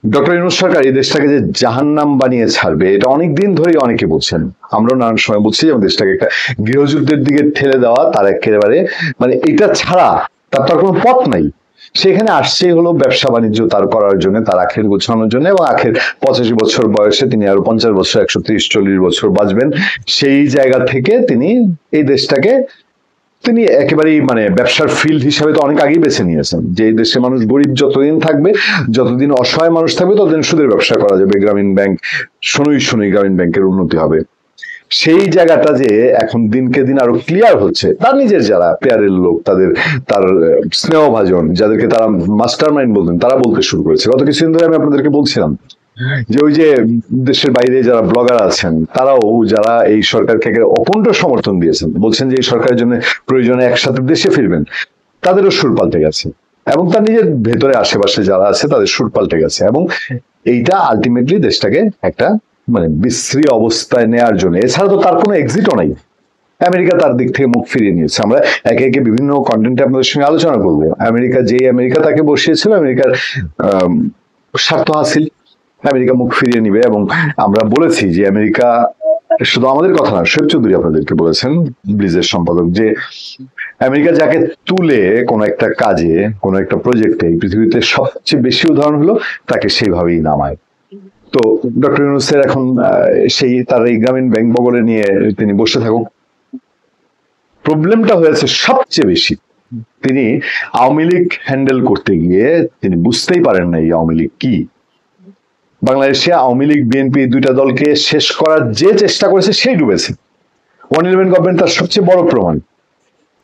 Doctor Yunus সরকার এই দেশটাকে যে জাহান্নাম বানিয়ে ছাড়বে, এটা অনেকদিন ধরেই অনেকে বলছেন, আমরাও নানান সময় বলছি যে দেশটাকে একটা গৃহযুদ্ধের দিকে ঠেলে দেওয়া, তার একেবারে মানে এটা ছাড়া তার তো আর কোনো পথ নাই। সেখানে আসছেই হলো ব্যবসা বাণিজ্য তার করার জন্য, তার আখের গোছানোর জন্য, এবং আখের 85 বছর বয়সে তিনি আরো 50 বছর, 130-40 বছর বাঁচবেন। সেই জায়গা থেকে তিনি এই দেশটাকে তিনি একেবারেই মানে ব্যবসার ফিল্ড হিসাবে তো অনেক আগেই বেছে নিয়েছেন যে এই দেশের মানুষ গরিব যতদিন থাকবে, যতদিন অসহায় মানুষ থাকবে, ততদিন সুদের ব্যবসা করা যাবে, গ্রামীণ ব্যাংক শোনোই শোনোই গ্রামীণ ব্যাংকের উন্নতি হবে। সেই জায়গাটা যে এখন দিনকে দিন আরো ক্লিয়ার হচ্ছে, তার নিজের যারা পেয়ারের লোক, তার স্নেহভাজন, যাদেরকে তারা মাস্টার মাইন্ড বলতেন, তারা বলতে শুরু করেছে। গত কিছুদিন ধরে আমি আপনাদেরকে বলছিলাম যে ওই যে দেশের বাইরে যারা ব্লগার আছেন, তারাও যারা এই সরকারকে অকুণ্ঠ সমর্থন দিয়েছেন, বলছেন যে এই সরকারের জন্য প্রয়োজনে একসাথে দেশে ফিরবেন, তাদেরও সুর পাল্টে গেছে, এবং তার নিজের ভেতরে আশেপাশে যারা আছে তাদের সুর পাল্টে গেছে। এবং এইটা আলটিমেটলি দেশটাকে একটা মানে বিশ্রী অবস্থায় নেওয়ার জন্য, এছাড়া তো তার কোনো এক্সিটও নাই। আমেরিকা তার দিক থেকে মুখ ফিরিয়ে নিয়েছে। আমরা একে একে বিভিন্ন কন্টেন্টে আপনাদের সঙ্গে আলোচনা করবো। আমেরিকা তাকে বসিয়েছিল, আমেরিকার স্বার্থ হাসিল, আমেরিকা মুখ ফিরিয়ে নিবে। এবং আমরা বলেছি যে আমেরিকা, শুধু আমাদের কথা না, শোয়েব চৌধুরী আপনাদেরকে বলেছেন, ব্লিজের সম্পাদক, যে আমেরিকা যাকে তুলে কোনো একটা কাজে, কোনো একটা প্রজেক্টে, এই পৃথিবীতে সবচেয়ে বেশি উদাহরণ হলো তাকে সেইভাবেই নামায়। তো ডক্টর ইউনূসের এখন সেই তার এই গ্রামীণ ব্যাংক বগলে নিয়ে তিনি বসে থাকুক। প্রবলেমটা হয়েছে সবচেয়ে বেশি, তিনি আওয়ামী লীগ হ্যান্ডেল করতে গিয়ে তিনি বুঝতেই পারেন না এই আওয়ামী লীগ কি। বাংলাদেশে আওয়ামী লীগ বিএনপি দুইটা দলকে শেষ করার যে চেষ্টা করেছে সেই ডুবেছে। 111 গভর্নমেন্ট তার সবচেয়ে বড় প্রমাণ।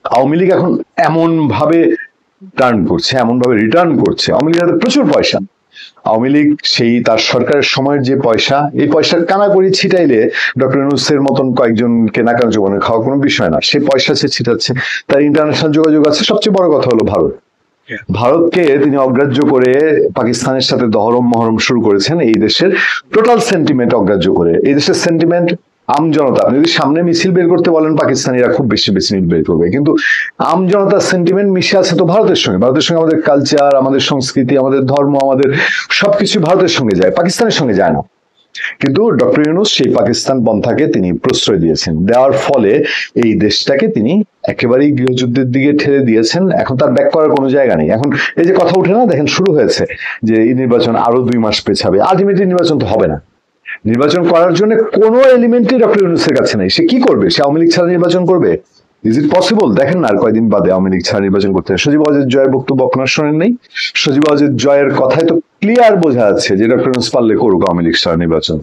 আওয়ামী লীগ এখন এমন ভাবে টার্ন করছে, এমন ভাবে রিটার্ন করছে। আওয়ামী লীগের হাতে প্রচুর পয়সা। আওয়ামী লীগ সেই তার সরকারের সময়ের যে পয়সা, এই পয়সা কানাকড়ি ছিটাইলে ডক্টর ইউনূসের মতন কয়েকজনকে নাকানো জোগানো খাওয়া কোনো বিষয় না। সে পয়সা সে ছিটাচ্ছে, তার ইন্টারন্যাশনাল যোগাযোগ আছে। সবচেয়ে বড় কথা হলো ভারতকে তিনি অগ্রাহ্য করে পাকিস্তানের সাথে দহরম মহরম শুরু করেছেন, এই দেশের টোটাল সেন্টিমেন্ট অগ্রাহ্য করে। এই দেশের সেন্টিমেন্ট আমজনতা, আপনি যদি সামনে মিছিল বের করতে বলেন, পাকিস্তানিরা খুব বেশি মিছিল বের করবে, কিন্তু আমজনতার সেন্টিমেন্ট মিশে আছে তো ভারতের সঙ্গে। আমাদের কালচার, আমাদের সংস্কৃতি, আমাদের ধর্ম, আমাদের সবকিছু ভারতের সঙ্গে যায়, পাকিস্তানের সঙ্গে যায় না। কিন্তু ডক্টর ইউনূস সেই পাকিস্তান পন্থাকে তিনি প্রশ্রয় দিয়েছেন, দেওয়ার ফলে এই দেশটাকে তিনি একেবারেই গৃহযুদ্ধের দিকে ঠেলে দিয়েছেন। এখন তার ব্যাক করার কোনো জায়গা নেই। এখন এই যে কথা উঠে না, দেখেন শুরু হয়েছে যে এই নির্বাচন আরো 2 মাস পেছাবে। আলটিমেটলি নির্বাচন তো হবে না। নির্বাচন করার জন্য কোনো এলিমেন্টই ডক্টর ইউনূসের কাছে নেই। সে কি করবে? সে আওয়ামী লীগ ছাড়া নির্বাচন করবে? Is it possible? দেখেন না, আর কয়দিন বাদে আওয়ামী লীগ ছাড়া নির্বাচন করতে হয়। সজীব ওয়াজেদ জয়ের বক্তব্য আপনার শোনেন নেই? সজীব ওয়াজেদ জয়ের কথায় তো ক্লিয়ার বোঝা যাচ্ছে যে ডক্টর ইউনূস পারলে করুক আওয়ামী লীগ ছাড়া নির্বাচন।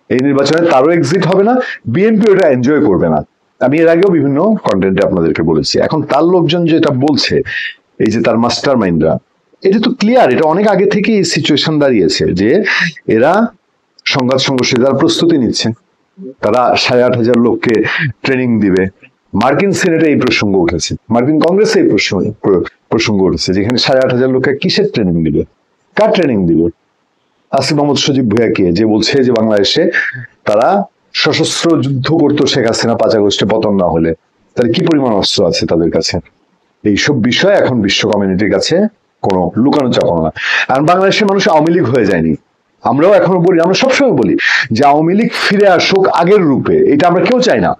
এই নির্বাচনে তারও এক্সিট হবে না, বিএনপি ওটা এনজয় করবে না। আমি এর আগেও বিভিন্ন কন্টেন্টে আপনাদেরকে বলেছি। এখন তার লোকজন যেটা বলছে, এই যে তার মাস্টার মাইন্ডরা, এটা তো ক্লিয়ার, এটা অনেক আগে থেকে এই সিচুয়েশন দাঁড়িয়েছে যে এরা সংঘাত সংঘর্ষে তারা প্রস্তুতি নিচ্ছে। তারা 8,500 লোককে ট্রেনিং দিবে। মার্কিন সিনেটে এই প্রসঙ্গ উঠেছে, মার্কিন কংগ্রেসে এই প্রসঙ্গ উঠেছে, যেখানে 8,500 লোককে কিসের ট্রেনিং দিবে, কার ট্রেনিং দিবে? আসিফ মোহাম্মদ সজীব ভুঁইয়াকে, যে বলছে যে বাংলাদেশে তারা সশস্ত্র যুদ্ধ করতো শেখ হাসিনা 5 আগস্টে পতন না হলে, তাহলে কি পরিমাণ অস্ত্র আছে তাদের কাছে? এইসব বিষয় এখন বিশ্ব কমিউনিটির কাছে কোনো লুকানো চাপানো না। কারণ বাংলাদেশের মানুষ আওয়ামী লীগ হয়ে যায়নি। আমরাও এখনো বলি, আমরা সবসময় বলি যে আওয়ামী লীগ ফিরে আসুক আগের রূপে। এটা আমরা কেউ চাই না,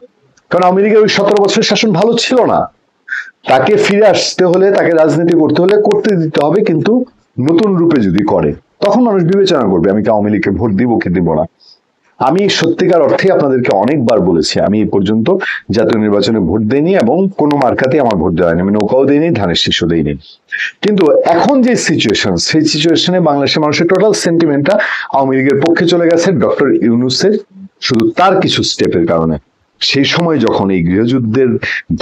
কারণ আওয়ামী লীগের ওই 17 বছরের শাসন ভালো ছিল না। তাকে ফিরে আসতে হলে, তাকে রাজনীতি করতে হলে করতে দিতে হবে, কিন্তু নতুন রূপে যদি করে তখন মানুষ বিবেচনা করবে আমি কি আওয়ামী লীগকে ভোট দিব কি দিব না। আমি সত্যিকার অর্থে আপনাদেরকে অনেকবার বলেছি, আমি এই পর্যন্ত জাতীয় নির্বাচনে ভোট দেইনি এবং কোনো মার্কাতে আমার ভোট দেওয়া হয়নি। আমি নৌকাও দেইনি, ধানের শীষও দেইনি। কিন্তু এখন যে সিচুয়েশন, সেই সিচুয়েশনে বাংলাদেশের মানুষের টোটাল সেন্টিমেন্টটা আওয়ামী লীগের পক্ষে চলে গেছে ডক্টর ইউনূসের শুধু তার কিছু স্টেপের কারণে। সেই সময় যখন এই গৃহযুদ্ধের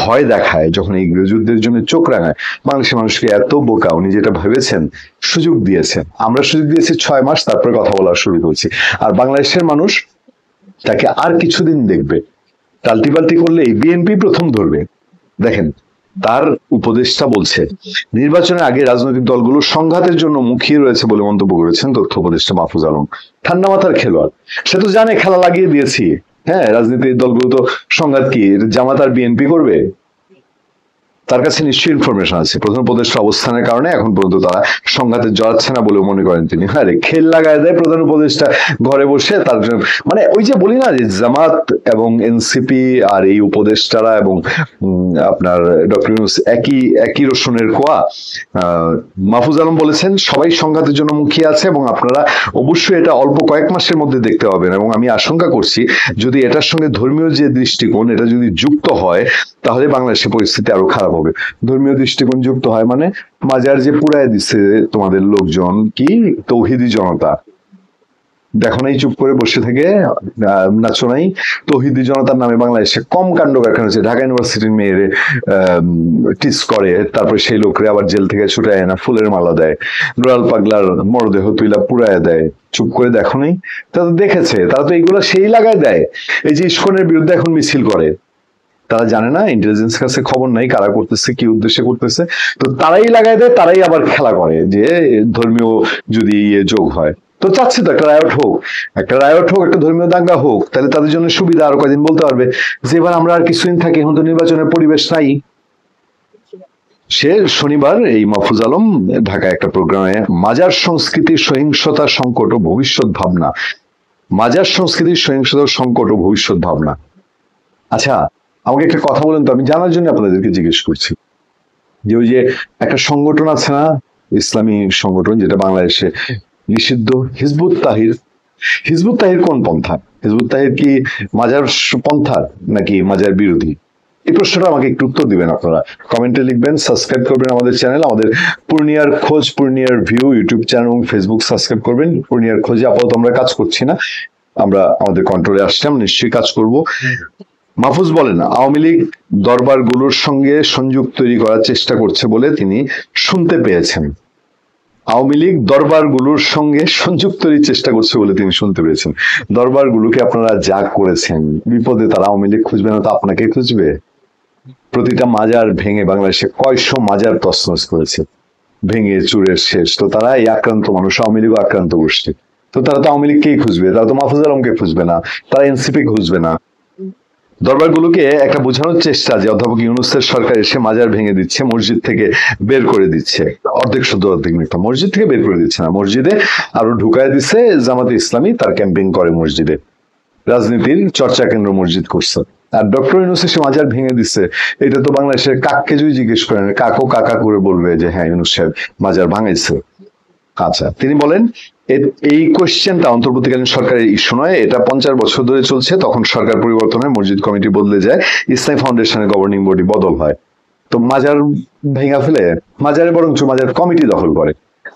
ভয় দেখায়, যখন এই গৃহযুদ্ধের জন্য চোখ রাঙায়, বাংলাদেশের মানুষকে এত বোকা, উনি যেটা ভেবেছেন সুযোগ দিয়েছেন। আমরা সুযোগ দিয়েছি 6 মাস, তারপরে কথা বলা শুরু করছি। আর বাংলাদেশের মানুষ তাকে আর কিছুদিন দেখবে। টাল্টিপাল্টি করলে এই বিএনপি প্রথম ধরবে। দেখেন, তার উপদেষ্টা বলছে নির্বাচনের আগে রাজনৈতিক দলগুলো সংঘাতের জন্য মুখিয়ে রয়েছে বলে মন্তব্য করেছেন তথ্য উপদেষ্টা মাহফুজ আলম। ঠান্ডা মাথার খেলোয়াড়, সে তো জানে খেলা লাগিয়ে দিয়েছি। হ্যাঁ, রাজনীতির দলগুলো তো সংঘাত কি জামাত আর বিএনপি করবে? তার কাছে নিশ্চয়ই ইনফরমেশন আছে। প্রধান উপদেষ্টার অবস্থানের কারণে এখন পর্যন্ত তারা সংঘাতে জড়াচ্ছে না বলেও মনে করেন তিনি। হ্যাঁ, খেল লাগায় দেয় প্রধান উপদেষ্টা ঘরে বসে। তার মানে ওই যে বলি না যে জামাত এবং এনসিপি আর এই উপদেষ্টারা এবং আপনার ডক্টর ইউনূস একই রসুনের কোয়া। মাহফুজ আলম বলেছেন সবাই সংঘাতের জন্য মুখিয়ে আছে এবং আপনারা অবশ্যই এটা অল্প কয়েক মাসের মধ্যে দেখতে পাবেন। এবং আমি আশঙ্কা করছি যদি এটার সঙ্গে ধর্মীয় যে দৃষ্টিকোণ এটা যদি যুক্ত হয় তাহলে বাংলাদেশের পরিস্থিতি আরো খারাপ হবে। ধর্মীয় দৃষ্টিকোণ যুক্ত হয় মানে মাজার যে পুরায় দিচ্ছে তোমাদের লোকজন, কি তৌহিদি জনতা, দেখো নাই চুপ করে বসে থেকে নাচো নাই। তৌহিদি জনতার নামে বাংলাদেশে কম কাণ্ড কারখানা হচ্ছে। ঢাকা ইউনিভার্সিটির মেয়েরে টিস করে, তারপরে সেই লোকরে আবার জেল থেকে ছুটে আয় না, ফুলের মালা দেয়, গোড়াল পাগলার মরদেহ তুইলা পুরায় দেয়। চুপ করে দেখো নাই? তারা তো দেখেছে, তারা তো এইগুলো সেই লাগায় দেয়। এই যে ইস্কনের বিরুদ্ধে এখন মিছিল করে, তারা জানে না, ইন্টেলিজেন্স কাছে খবর নাই কারা করতেছে, কি উদ্দেশ্যে করতেছে, তো তারাই লাগাই দেয়, তারাই আবার খেলা করে যে ধর্মীয় যদি যোগ হয়। তো চাচ্ছে তো একটা রায়ট হোক, একটা ধর্মীয় দাঙ্গা হোক, তাহলে তাদের জন্য সুবিধা। আরো কয়েকদিন বলতে পারবে যে এবার আমরা আর কিছুদিন থাকি, এখন তো নির্বাচনের পরিবেশ নাই। সে শনিবার এই মাহফুজ আলম ঢাকায় একটা প্রোগ্রামে মাজার সংস্কৃতি, সহিংসতা, সংকট ও ভবিষ্যৎ ভাবনা, মাজার সংস্কৃতি, সহিংসতা, সংকট ও ভবিষ্যৎ ভাবনা। আচ্ছা, আমাকে একটা কথা বলেন তো, আমি জানার জন্য আপনাদেরকে জিজ্ঞেস করছি যে ওই যে একটা সংগঠন আছে না, ইসলামী সংগঠন, যেটা বাংলাদেশে নিষিদ্ধ, হিজবুত তাহির। হিজবুত তাহির কোন পন্থা? হিজবুত তাহির কি মাজার পন্থা নাকি মাজার বিরোধী? এই প্রশ্নটা আমাকে একটু উত্তর দিবেন আপনারা, কমেন্টে লিখবেন, সাবস্ক্রাইব করবেন আমাদের চ্যানেল, আমাদের পূর্ণিয়ার খোঁজ, পূর্ণিয়ার ভিউ ইউটিউব চ্যানেল এবং ফেসবুক সাবস্ক্রাইব করবেন। পূর্ণিয়ার খোঁজে আপাতত আমরা কাজ করছি না, আমরা আমাদের কন্ট্রোলে আসছি, আমরা নিশ্চয়ই কাজ করব। মাহফুজ বলেন আওয়ামী লীগ দরবারগুলোর সঙ্গে সংযোগ তৈরি করার চেষ্টা করছে বলে তিনি শুনতে পেয়েছেন। আওয়ামী লীগ দরবারগুলোর সঙ্গে সংযোগ তৈরির চেষ্টা করছে বলে তিনি শুনতে পেয়েছেন। দরবারগুলোকে আপনারা যা করেছেন, বিপদে তারা আওয়ামী লীগ খুঁজবে না তো আপনাকে খুঁজবে? প্রতিটা মাজার ভেঙে বাংলাদেশে কয়শো মাজার তছনছ করেছে, ভেঙে চুরের শেষ। তো তারা এই আক্রান্ত মানুষ, আওয়ামী লীগ আক্রান্ত গোষ্ঠী, তো তারা তো আওয়ামী লীগকেই খুঁজবে, তারা তো মাহফুজ আলমকে খুঁজবে না, তারা এনসিপি খুঁজবে না। দরবারগুলোকে একটা বোঝানোর চেষ্টা যে অধ্যাপক ইউনূসের সরকার এসে মাজার ভেঙে দিচ্ছে, মসজিদ থেকে বের করে দিচ্ছে, অর্ধেক শুদ্ধ অর্ধেক মিথ্যা, মসজিদ থেকে বের করে দিচ্ছে না, মসজিদে আরো ঢুকায় দিচ্ছে। জামাতে ইসলামী তার ক্যাম্পিং করে মসজিদে, রাজনীতির চর্চা কেন্দ্র মসজিদ করছে। আর ডক্টর ইউনূস এসে মাজার ভেঙে দিচ্ছে, এটা তো বাংলাদেশের কাককে যদি জিজ্ঞেস করেন, কাকও কাকা করে বলবে যে হ্যাঁ ইউনূস সাহেব মাজার ভাঙাইছে। আচ্ছা, তিনি বলেন এই কোয়েশ্চেনটা অন্তর্বর্তীকালীন সরকারের ইস্যু নয়, এটা 50 বছর ধরে চলছে। তখন সরকার পরিবর্তন হয়, মসজিদ কমিটি বদলে যায়, ইসলামী ফাউন্ডেশনের গভর্নিং বডি বদল হয়, তো মাজার ভেঙা ফেলে মাজারে বরঞ্চ মাজার কমিটি দখল করে।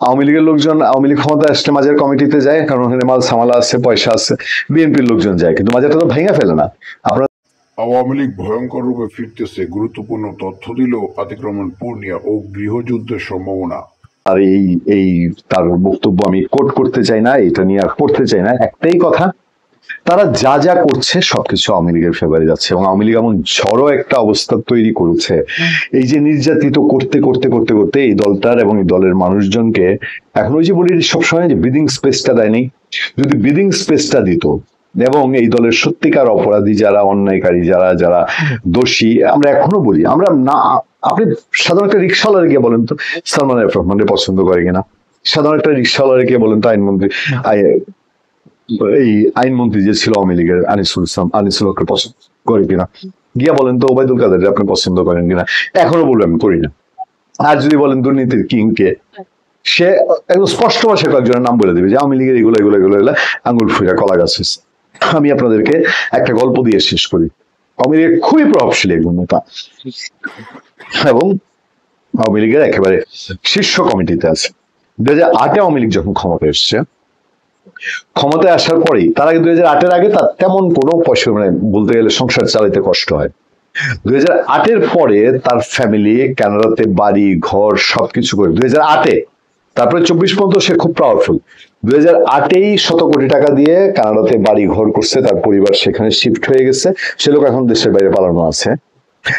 আওয়ামী লীগের লোকজন, আওয়ামী লীগ ক্ষমতা আসলে মাজার কমিটিতে যায়, কারণ ওখানে মাল সামালা আছে, পয়সা আছে, বিএনপির লোকজন যায়, কিন্তু মাজারটা তো ভেঙা ফেলে না। আপনারা আওয়ামী লীগ ভয়ঙ্কর রূপে ফিরতেছে, গুরুত্বপূর্ণ তথ্য দিল অতিক্রমণ পূর্ণিয়া ও গৃহযুদ্ধের সম্ভাবনা। আর এই তার বক্তব্য আমি কোট করতে চাই না, এটা নিয়ে আর পড়তে চাই না। একটাই কথা, তারা যা যা করছে সবকিছু আওয়ামী লীগের ফেভারে যাচ্ছে, এবং আওয়ামী লীগ এমন ঝড়ো একটা অবস্থা তৈরি করেছে, এই যে নির্যাতিত করতে করতে করতে করতে এই দলটার এবং এই দলের মানুষজনকে এখন ওই যে বলি সবসময় যে ব্রিদিং স্পেসটা দেয়নি, যদি ব্রিদিং স্পেসটা দিত এবং এই দলের সত্যিকার অপরাধী যারা, অন্যায়কারী যারা, যারা দোষী, আমরা এখনো বলি, আমরা না, আপনি সাধারণ একটা রিক্সাওয়ালারে গিয়ে বলেন তো সালমান এফ রহমানকে পছন্দ করে কিনা, সাধারণ একটা রিক্সাওয়ালারে গিয়ে বলেন তো আইনমন্ত্রী, এই আইনমন্ত্রী যে ছিল আওয়ামী লীগের আনিসুল হককে পছন্দ করে কিনা, গিয়া বলেন তো ওবায়দুল কাদের আপনি পছন্দ করেন কিনা, এখনো বলবেন আমি করি না। আর যদি বলেন দুর্নীতির কিংকে, সে একদম স্পষ্ট ভাষায় কয়েকজনের নাম বলে দেবে যে আওয়ামী লীগের এগুলো এগুলো এগুলো এগুলো আঙ্গুল ফুইরা কলা গাছ হয়েছে। আমি আপনাদেরকে একটা গল্প দিয়ে শেষ করি। আওয়ামী লীগের খুবই প্রভাবশালী একজন নেতা এবং আওয়ামী লীগের একেবারে শীর্ষ কমিটিতে আছে। 2008-এ আওয়ামী লীগ যখন ক্ষমতা এসছে, ক্ষমতায় আসার পরেই, তার আগে 2008-এর আগে তার তেমন কোনো পয়সা, মানে বলতে গেলে সংসার চালাইতে কষ্ট হয়। 2008-এর পরে তার ফ্যামিলি কানাডাতে বাড়ি ঘর সবকিছু করে 2008-এ, তারপরে 24 পর্যন্ত সে খুব পাওয়ারফুল। 2008-এই 100 কোটি টাকা দিয়ে কানাডাতে বাড়ি ঘর করছে, তার পরিবার সেখানে শিফট হয়ে গেছে, সে লোক এখন দেশের বাইরে পালানো আছে।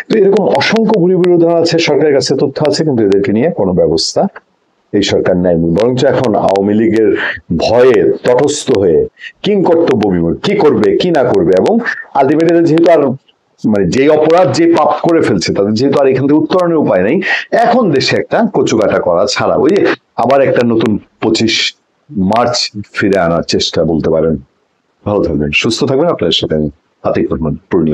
তো এরকম অসংখ্য ভুরি ভুরি উদাহরণ আছে, সরকারের কাছে তথ্য আছে, কিন্তু এদেরকে নিয়ে কোনো ব্যবস্থা এই সরকার নেয়নি। বরঞ্চ এখন আওয়ামী লীগের ভয়ে তটস্থ হয়ে কিং কর্তব্য বিমূঢ়, কি করবে কি না করবে, এবং আলটিমেটলি যেহেতু আর মানে যে অপরাধ যে পাপ করে ফেলছে তাদের যেহেতু আর এখান থেকে উত্তরণের উপায় নেই, এখন দেশে একটা কচুকাটা করা ছাড়া ওই যে আবার একটা নতুন 25 মার্চ ফিরে আনার চেষ্টা বলতে পারেন। ভালো থাকবেন, সুস্থ থাকবেন। আপনাদের সাথে আমি আতিক রহমান, পূর্ণিয়া।